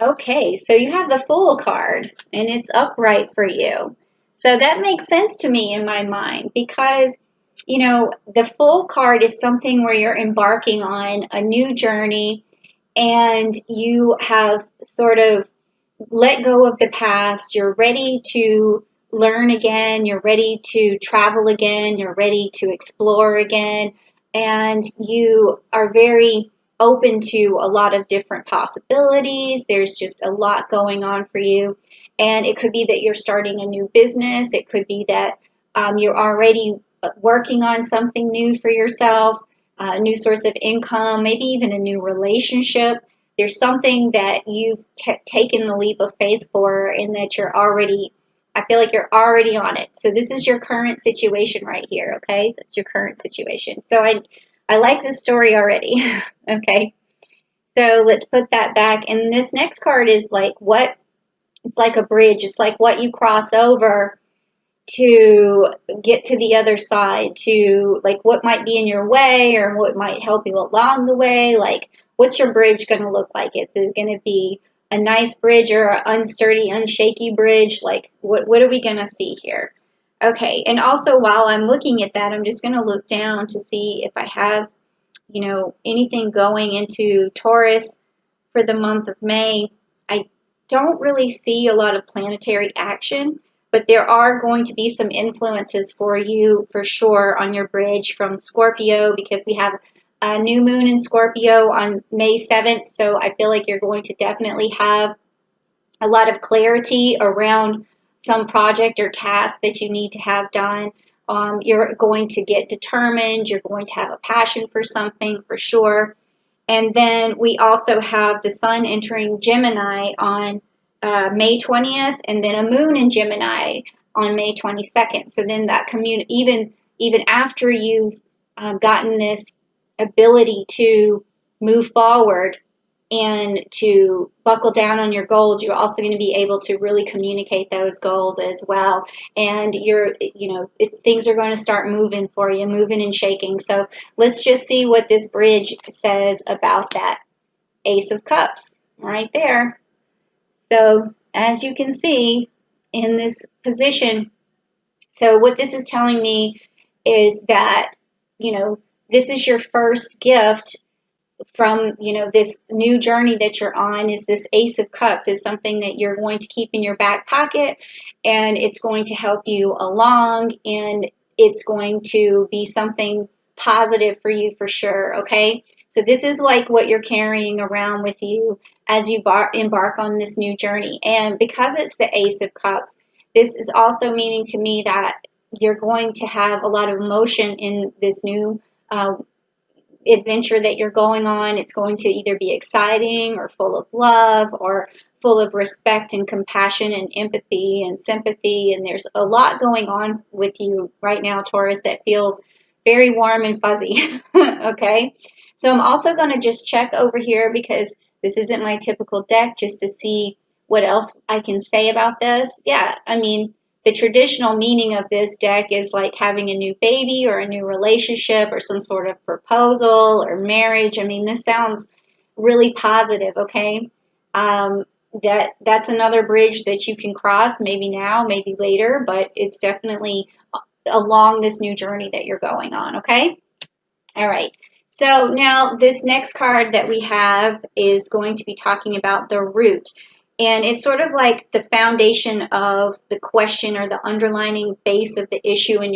Okay, so you have the Fool card and it's upright for you. So that makes sense to me in my mind because, the Fool card is something where you're embarking on a new journey and you have sort of let go of the past. You're ready to learn again. You're ready to travel again. You're ready to explore again. And you are very open to a lot of different possibilities. There's just a lot going on for you. And it could be that you're starting a new business. It could be that you're already working on something new for yourself, a new source of income, maybe even a new relationship. There's something that you've taken the leap of faith for and that I feel like you're already on it. So this is your current situation right here, okay? That's your current situation. So I like this story already, okay? So let's put that back. And this next card is it's like a bridge. It's like what you cross over to get to the other side, to like what might be in your way or what might help you along the way. Like, what's your bridge going to look like? Is it going to be a nice bridge or an unsturdy, unshaky bridge? Like, what are we going to see here? Okay, and also while I'm looking at that, I'm just going to look down to see if I have, anything going into Taurus for the month of May. I don't really see a lot of planetary action, but there are going to be some influences for you for sure on your bridge from Scorpio because we have a new moon in Scorpio on May 7th. So I feel like you're going to definitely have a lot of clarity around some project or task that you need to have done. You're going to get determined. You're going to have a passion for something for sure. And then we also have the sun entering Gemini on May 20th, and then a moon in Gemini on May 22nd. So then that even after you've gotten this ability to move forward and to buckle down on your goals, you're also going to be able to really communicate those goals as well. And things are going to start moving for you, moving and shaking. So let's just see what this bridge says about that Ace of Cups right there. So as you can see in this position, so what this is telling me is that, this is your first gift from, this new journey that you're on. Is this Ace of Cups is something that you're going to keep in your back pocket, and it's going to help you along, and it's going to be something positive for you for sure, okay? So this is like what you're carrying around with you as you embark on this new journey. And because it's the Ace of Cups, this is also meaning to me that you're going to have a lot of emotion in this new adventure that you're going on. It's going to either be exciting or full of love or full of respect and compassion and empathy and sympathy. And there's a lot going on with you right now, Taurus, that feels very warm and fuzzy. Okay. So I'm also going to just check over here because this isn't my typical deck, just to see what else I can say about this. Yeah, I mean, the traditional meaning of this deck is like having a new baby or a new relationship or some sort of proposal or marriage. I mean, this sounds really positive, okay? That's another bridge that you can cross, maybe now, maybe later, but it's definitely along this new journey that you're going on, okay? All right. So now this next card that we have is going to be talking about the root. And it's sort of like the foundation of the question or the underlining base of the issue in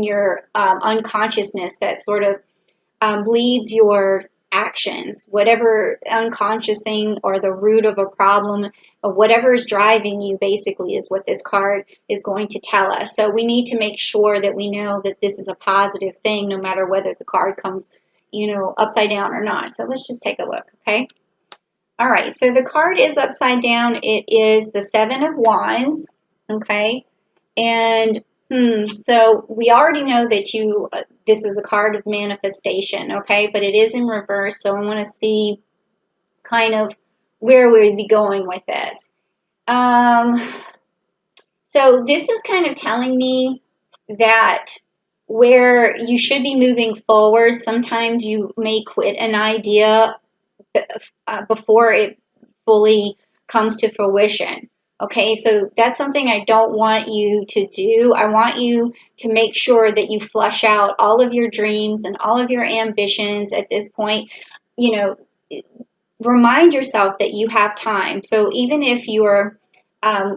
your unconsciousness that sort of leads your actions. Whatever unconscious thing or the root of a problem or whatever is driving you basically is what this card is going to tell us. So we need to make sure that we know that this is a positive thing no matter whether the card comes, upside down or not. So let's just take a look, okay? All right, so the card is upside down. It is the Seven of Wands, okay? And so we already know that this is a card of manifestation, okay? But it is in reverse, so I want to see kind of where we'd be going with this. So this is kind of telling me that where you should be moving forward, sometimes you may quit an idea before it fully comes to fruition. Okay, so that's something I don't want you to do. I want you to make sure that you flush out all of your dreams and all of your ambitions at this point. You know, remind yourself that you have time. So even if you're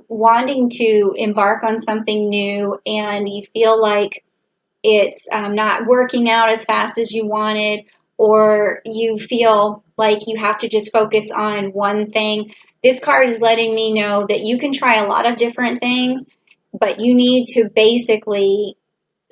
wanting to embark on something new and you feel like it's not working out as fast as you wanted, or you feel like you have to just focus on one thing, this card is letting me know that you can try a lot of different things, but you need to basically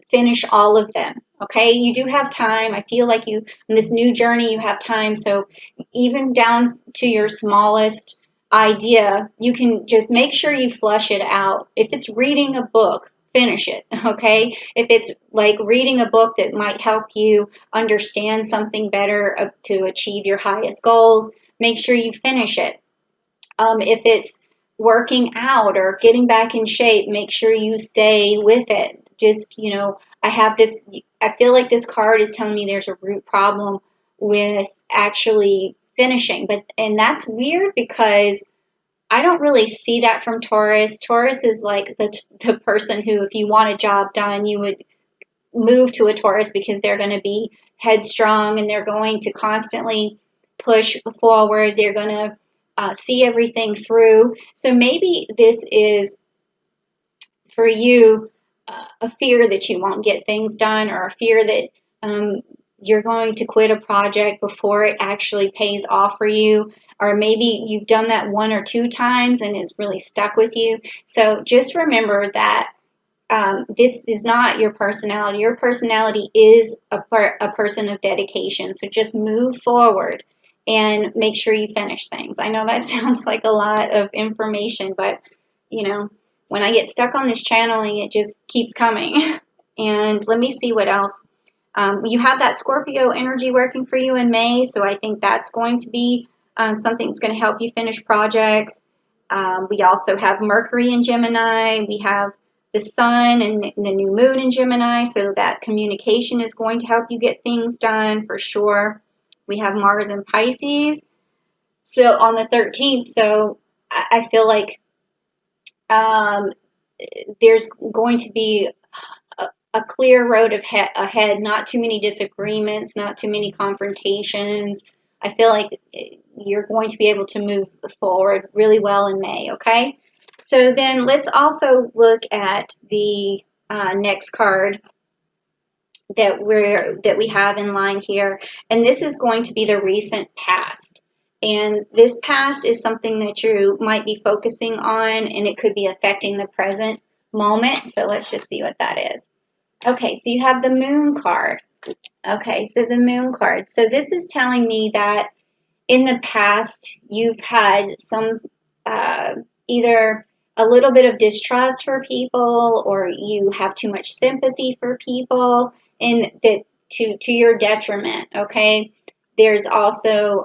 finish all of them. Okay, you do have time. I feel like you, in this new journey, you have time. So even down to your smallest idea, you can just make sure you flush it out. If it's reading a book, finish it. Okay, if it's like reading a book that might help you understand something better to achieve your highest goals, make sure you finish it. If it's working out or getting back in shape, make sure you stay with it. Just, I feel like this card is telling me there's a root problem with actually finishing. And that's weird because I don't really see that from Taurus. Taurus is like the person who, if you want a job done, you would move to a Taurus because they're going to be headstrong and they're going to constantly push forward. They're going to see everything through. So maybe this is for you a fear that you won't get things done, or a fear that you're going to quit a project before it actually pays off for you. Or maybe you've done that one or two times and it's really stuck with you. So just remember that this is not your personality. Your personality is a person of dedication. So just move forward and make sure you finish things. I know that sounds like a lot of information, but when I get stuck on this channeling, it just keeps coming. And let me see what else. You have that Scorpio energy working for you in May, so I think that's going to be something that's going to help you finish projects. We also have Mercury in Gemini. We have the Sun and the new moon in Gemini, so that communication is going to help you get things done for sure. We have Mars in Pisces, so on the 13th. So I feel like there's going to be a clear road ahead, not too many disagreements, not too many confrontations. I feel like you're going to be able to move forward really well in May, okay? So then let's also look at the next card that we have in line here, and this is going to be the recent past. And this past is something that you might be focusing on, and it could be affecting the present moment. So let's just see what that is. Okay, so you have the Moon card. Okay, so the Moon card. So this is telling me that in the past you've had some either a little bit of distrust for people, or you have too much sympathy for people, and that to your detriment. Okay, there's also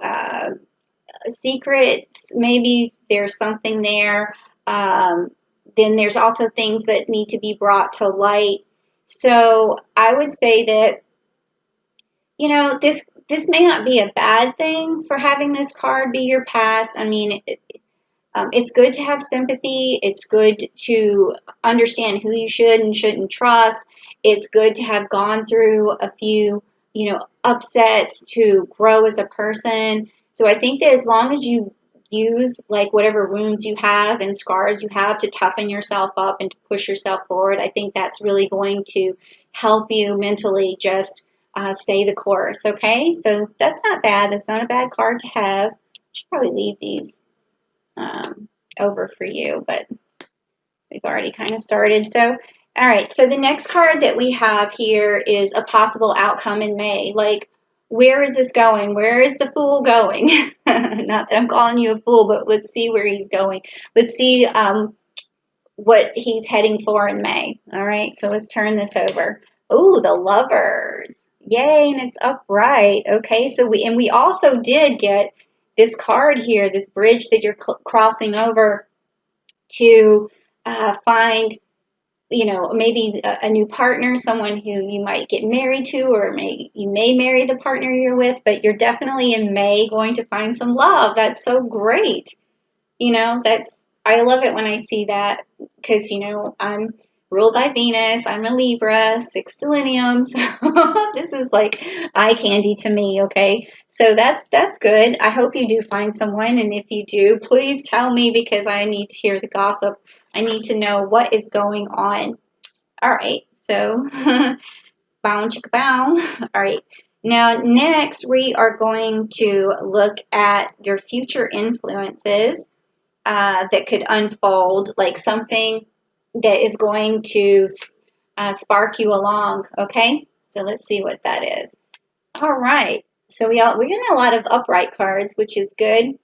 secrets. Maybe there's something there. Then there's also things that need to be brought to light. So I would say that, this may not be a bad thing for having this card be your past. I mean, it's good to have sympathy. It's good to understand who you should and shouldn't trust. It's good to have gone through a few, upsets to grow as a person. So I think that as long as you use like whatever wounds you have and scars you have to toughen yourself up and to push yourself forward, I think that's really going to help you mentally just stay the course. Okay, so that's not bad. That's not a bad card to have. I should probably leave these over for you, but we've already kind of started. So all right, so the next card that we have here is a possible outcome in May. Like, where is this going? Where is the Fool going? Not that I'm calling you a fool, but let's see where he's going. Let's see what he's heading for in May. All right, so let's turn this over. Oh, the Lovers. Yay, and it's upright. Okay, so we also did get this card here, this bridge that you're crossing over to find, maybe a new partner, someone who you might get married to, or you may marry the partner you're with, but you're definitely in May going to find some love. That's so great. You know, I love it when I see that because, you know, I'm ruled by Venus. I'm a Libra, six stellium. So this is like eye candy to me. Okay. So that's good. I hope you do find someone. And if you do, please tell me because I need to hear the gossip. I need to know what is going on. All right. So bow chicka bow. All right. Now, next we are going to look at your future influences that could unfold, like something that is going to spark you along. Okay, so let's see what that is. All right, so we're getting a lot of upright cards, which is good.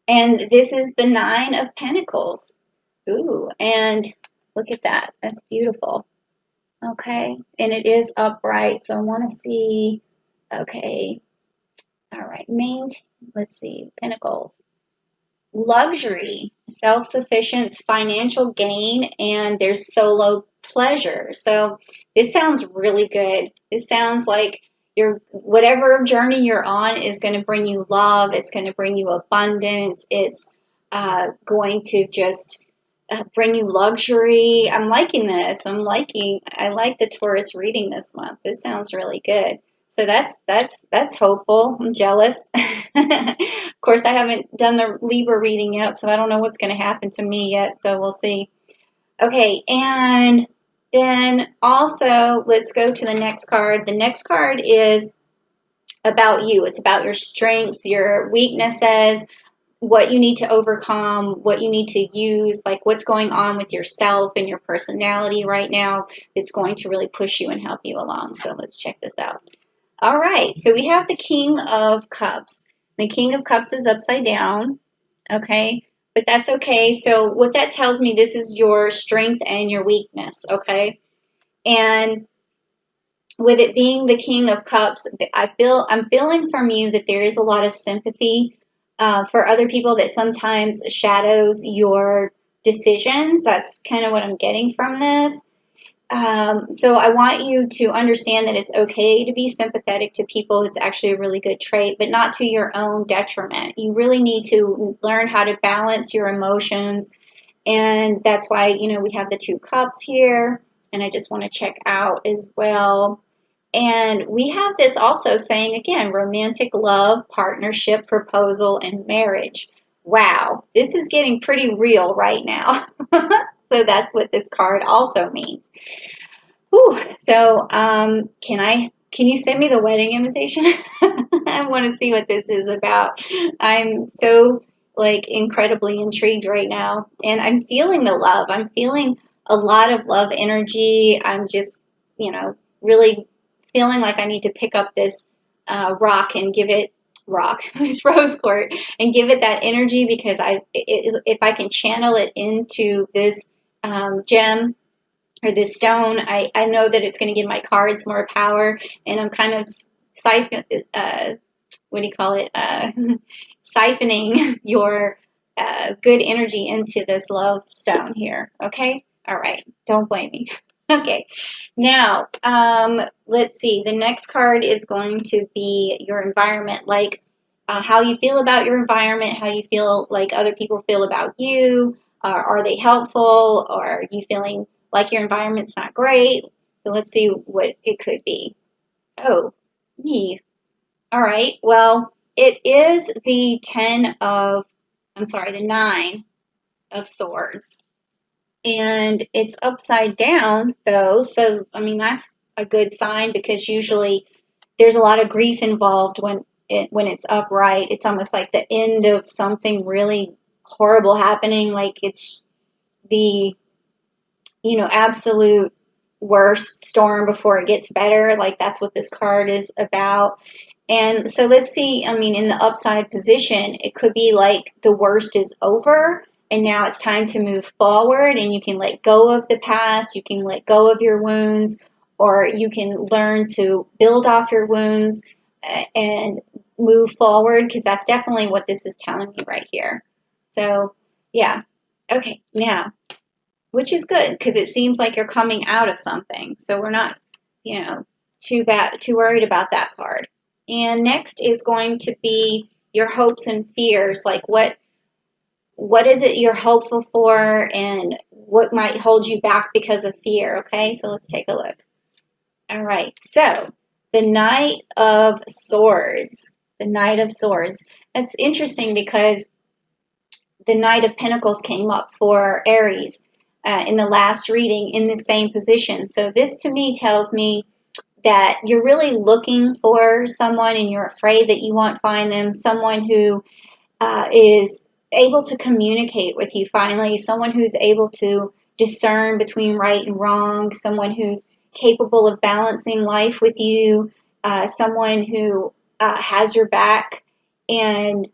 And this is the Nine of Pentacles. Ooh, and look at that. That's beautiful. Okay, and it is upright, so I want to see. Okay, all right, let's see, Pentacles. Luxury, self-sufficiency, financial gain, and there's solo pleasure. So this sounds really good. This sounds like your whatever journey you're on is going to bring you love. It's going to bring you abundance. It's going to just bring you luxury. I'm liking this. I like the Taurus reading this month. This sounds really good. So that's hopeful. I'm jealous. Of course, I haven't done the Libra reading yet, so I don't know what's going to happen to me yet. So we'll see. Okay, and then also let's go to the next card. The next card is about you. It's about your strengths, your weaknesses, what you need to overcome, what you need to use, like what's going on with yourself and your personality right now. It's going to really push you and help you along. So let's check this out. All right, so we have the King of Cups. The King of Cups is upside down, okay? But that's okay. So what that tells me, this is your strength and your weakness, okay? And with it being the King of Cups, I'm feeling from you that there is a lot of sympathy for other people that sometimes shadows your decisions. That's kind of what I'm getting from this. So I want you to understand that it's okay to be sympathetic to people. It's actually a really good trait, but not to your own detriment. You really need to learn how to balance your emotions. And that's why, you know, we have the two cups here. And I just want to check out as well. And we have this also saying, again, romantic love, partnership, proposal, and marriage. Wow, this is getting pretty real right now. So that's what this card also means. Whew. So, can you send me the wedding invitation? I want to see what this is about. I'm so like incredibly intrigued right now, and I'm feeling the love. I'm feeling a lot of love energy. I'm just, you know, really feeling like I need to pick up this rock and give it this rose quartz and give it that energy because if I can channel it into this gem or this stone, I know that it's going to give my cards more power, and I'm kind of what do you call it? Siphoning your good energy into this love stone here. Okay? All right. Don't blame me. Okay. Now, let's see. The next card is going to be your environment, like how you feel about your environment, how you feel like other people feel about you. Are they helpful? Or are you feeling like your environment's not great? So let's see what it could be. Oh, me. All right. Well, it is the 9 of swords. And it's upside down, though. So, I mean, that's a good sign because usually there's a lot of grief involved when it's upright. It's almost like the end of something really horrible happening. Like it's the, you know, absolute worst storm before it gets better. Like that's what this card is about. And so let's see, I mean, in the upside position, it could be like the worst is over and now it's time to move forward and you can let go of the past, you can let go of your wounds, or you can learn to build off your wounds and move forward because that's definitely what this is telling me right here. So, yeah. Okay, now, which is good because it seems like you're coming out of something. So we're not, you know, too worried about that card. And next is going to be your hopes and fears, like what is it you're hopeful for, and what might hold you back because of fear. Okay, so let's take a look. All right, so the Knight of Swords. The Knight of Swords. That's interesting because the Knight of Pentacles came up for Aries in the last reading in the same position. So this to me tells me that you're really looking for someone and you're afraid that you won't find them, someone who is able to communicate with you finally, someone who's able to discern between right and wrong, someone who's capable of balancing life with you, someone who has your back. And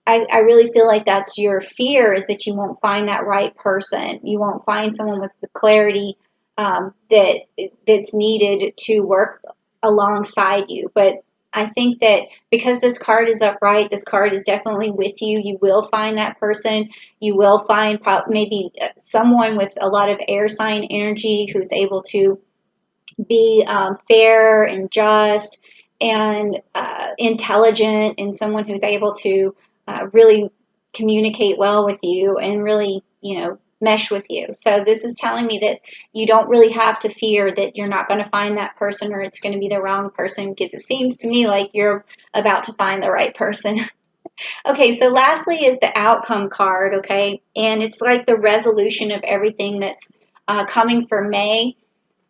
I really feel like that's your fear, is that you won't find that right person. You won't find someone with the clarity that's needed to work alongside you. But I think that because this card is upright, this card is definitely with you. You will find that person. You will find maybe someone with a lot of air sign energy who's able to be fair and just and intelligent, and someone who's able to really communicate well with you and really, mesh with you. So this is telling me that you don't really have to fear that you're not going to find that person or it's going to be the wrong person, because it seems to me like you're about to find the right person. Okay, so lastly is the outcome card, okay? And it's like the resolution of everything that's coming for May.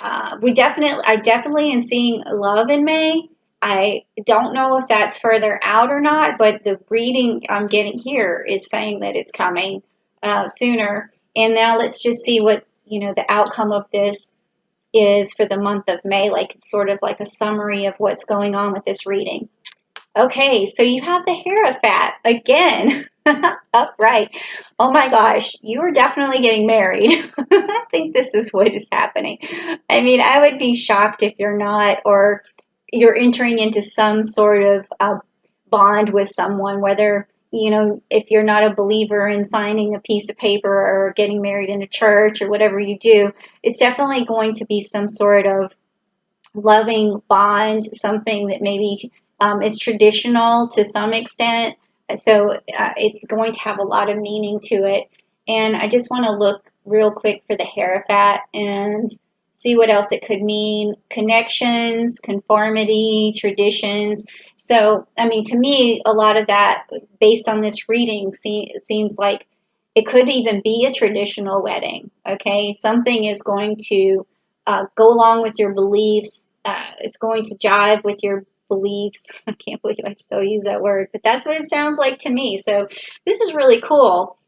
I definitely am seeing love in May. I don't know if that's further out or not, but the reading I'm getting here is saying that it's coming sooner. And now let's just see what, the outcome of this is for the month of May. Like, it's sort of like a summary of what's going on with this reading. Okay, so you have the Hierophant again. Upright. Oh my gosh, you are definitely getting married. I think this is what is happening. I mean, I would be shocked if you're not, or you're entering into some sort of bond with someone, whether, if you're not a believer in signing a piece of paper or getting married in a church or whatever you do, it's definitely going to be some sort of loving bond, something that maybe is traditional to some extent. So it's going to have a lot of meaning to it. And I just want to look real quick for the Hierophant and see what else it could mean. Connections, conformity, traditions. So, I mean, to me, a lot of that, based on this reading, it seems like it could even be a traditional wedding. Okay, something is going to go along with your beliefs. It's going to jive with your beliefs. I can't believe I still use that word, but that's what it sounds like to me. So this is really cool.